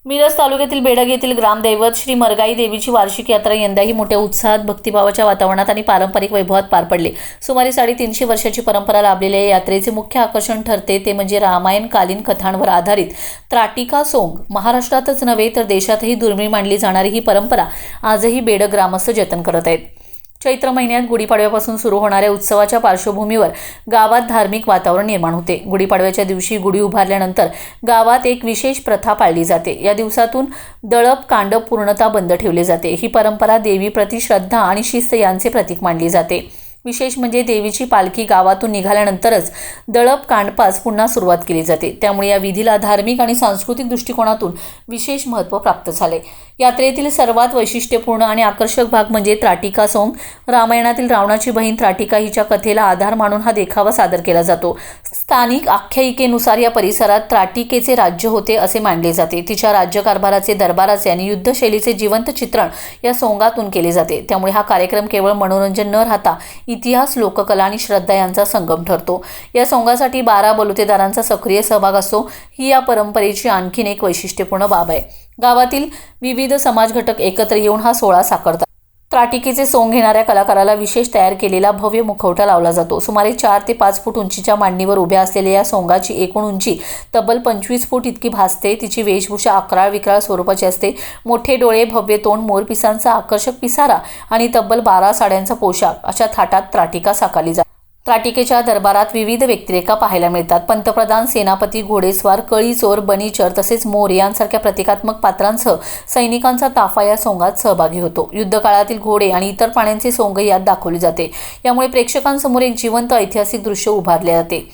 मिरज तालुक्यातील बेडग येथील ग्रामदैवत श्री मरगाई देवीची वार्षिक यात्रा यंदाही मोठ्या उत्साहात, भक्तिभावाच्या वातावरणात आणि पारंपरिक वैभवात पार पडली। सुमारे 350 वर्षाची परंपरा लाभलेल्या या यात्रेचे मुख्य आकर्षण ठरते ते म्हणजे रामायणकालीन कथांवर आधारित त्राटिका सोंग। महाराष्ट्रातच नव्हे तर देशातही दुर्मिळ मानली जाणारी ही परंपरा आजही बेडग ग्रामस्थ जतन करत आहेत। चैत्र महिन्यात गुढीपाडव्यापासून सुरू होणाऱ्या उत्सवाच्या पार्श्वभूमीवर गावात धार्मिक वातावरण निर्माण होते। गुढीपाडव्याच्या दिवशी गुढी उभारल्यानंतर गावात एक विशेष प्रथा पाळली जाते। या दिवसातून दळप कांडप पूर्णतः बंद ठेवले जाते। ही परंपरा देवीप्रती श्रद्धा आणि शिस्त यांचे प्रतीक मानली जाते। विशेष म्हणजे देवीची पालखी गावातून निघाल्यानंतरच दळप कांडपास पुन्हा सुरुवात केली जाते। त्यामुळे या विधीला धार्मिक आणि सांस्कृतिक दृष्टिकोनातून विशेष महत्त्व प्राप्त झाले। यात्रेतील सर्वात वैशिष्ट्यपूर्ण आणि आकर्षक भाग म्हणजे त्राटिका सोंग। रामायणातील रावणाची बहीण त्राटिका हिच्या कथेला आधार मानून हा देखावा सादर केला जातो। स्थानिक आख्यायिकेनुसार या परिसरात त्राटिकेचे राज्य होते असे मानले जाते। तिच्या राज्यकारभाराचे, दरबाराचे आणि युद्धशैलीचे जिवंत चित्रण या सोंगातून केले जाते। त्यामुळे हा कार्यक्रम केवळ मनोरंजन न राहता इतिहास, लोककला आणि श्रद्धा यांचा संगम ठरतो। या सोंगासाठी 12 बलुतेदारांचा सक्रिय सहभाग असतो। ही या परंपरेची आणखीन एक वैशिष्ट्यपूर्ण बाब आहे। गावातील विविध समाज घटक एकत्र येऊन हा सोहळा साकारतात। त्राटिकेचे सोंग घेणाऱ्या कलाकाराला विशेष तयार केलेला भव्य मुखवटा लावला जातो। सुमारे 4 ते 5 फूट उंचीच्या मांडणीवर उभ्या असलेल्या या सोंगाची एकूण उंची तब्बल 25 फूट इतकी भासते। तिची वेशभूषा अकराळ विक्राळ स्वरूपाची असते। मोठे डोळे, भव्य तोंड, मोरपिसांचा आकर्षक पिसारा आणि तब्बल 12 साड्यांचा पोशाख अशा थाटात त्राटिका साकारली जाते। त्राटिकेच्या दरबारात विविध व्यक्तिरेखा पाहायला मिळतात। पंतप्रधान, सेनापती, घोडेस्वार, कळीचोर, बनीचर तसेच मोर यांसारख्या प्रतिकात्मक पात्रांसह सैनिकांचा ताफा या सोंगात सहभागी होतो। युद्धकाळातील घोडे आणि इतर प्राण्यांचे सोंग यात दाखवले जाते। यामुळे प्रेक्षकांसमोर एक जिवंत ऐतिहासिक दृश्य उभारले जाते।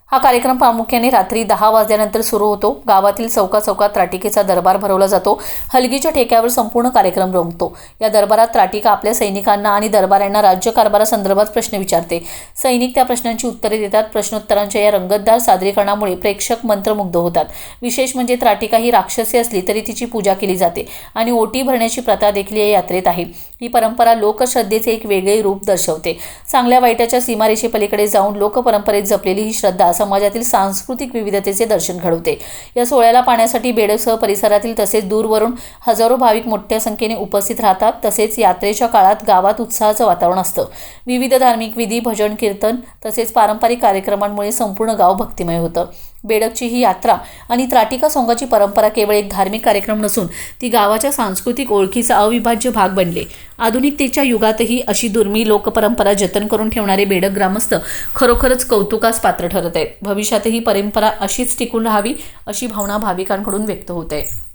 हा कार्यक्रम प्रामुख्याने रात्री 10 वाजल्यानंतर सुरू होतो। गावातील चौकात त्राटिकेचा दरबार भरवला जातो। हलगीच्या ठेक्यावर संपूर्ण कार्यक्रम रंगतो। या दरबारात त्राटिका आपल्या सैनिकांना आणि दरबाऱ्यांना राज्यकारभारासंदर्भात प्रश्न विचारते। सैनिक त्या प्रश्नांची उत्तरे देतात। प्रश्नोत्तरांच्या या रंगतदार सादरीकरणामुळे प्रेक्षक मंत्रमुग्ध होतात। विशेष म्हणजे त्राटिका ही राक्षसी असली तरी तिची पूजा केली जाते आणि ओटी भरण्याची प्रथा देखील या यात्रेत आहे। ही परंपरा लोकश्रद्धेचे एक वेगळे रूप दर्शवते। चांगल्या वाईटाच्या सीमारेषेपलीकडे जाऊन लोकपरंपरेत जपलेली ही श्रद्धा समाजातील सांस्कृतिक विविधतेचे दर्शन घडवते। या सोहळ्याला पाहण्यासाठी बेडगसह परिसरातील तसेच दूरवरून हजारो भाविक मोठ्या संख्येने उपस्थित राहतात। तसेच यात्रेच्या काळात गावात उत्साहाचं वातावरण असतं। विविध धार्मिक विधी, भजन, कीर्तन तसेच पारंपरिक कार्यक्रमांमुळे संपूर्ण गाव भक्तिमय होतं। बेडगची ही यात्रा आणि त्राटिका सोंगाची परंपरा केवळ एक धार्मिक कार्यक्रम नसून ती गावाच्या सांस्कृतिक ओळखीचा अविभाज्य भाग बनले। आधुनिकतेच्या युगातही अशी दुर्मिळ लोकपरंपरा जतन करून ठेवणारे बेडग ग्रामस्थ खरोखरच कौतुकास पात्र ठरत आहेत। भविष्यातही परंपरा अशीच टिकून राहावी अशी भावना भाविकांकडून व्यक्त होत आहे।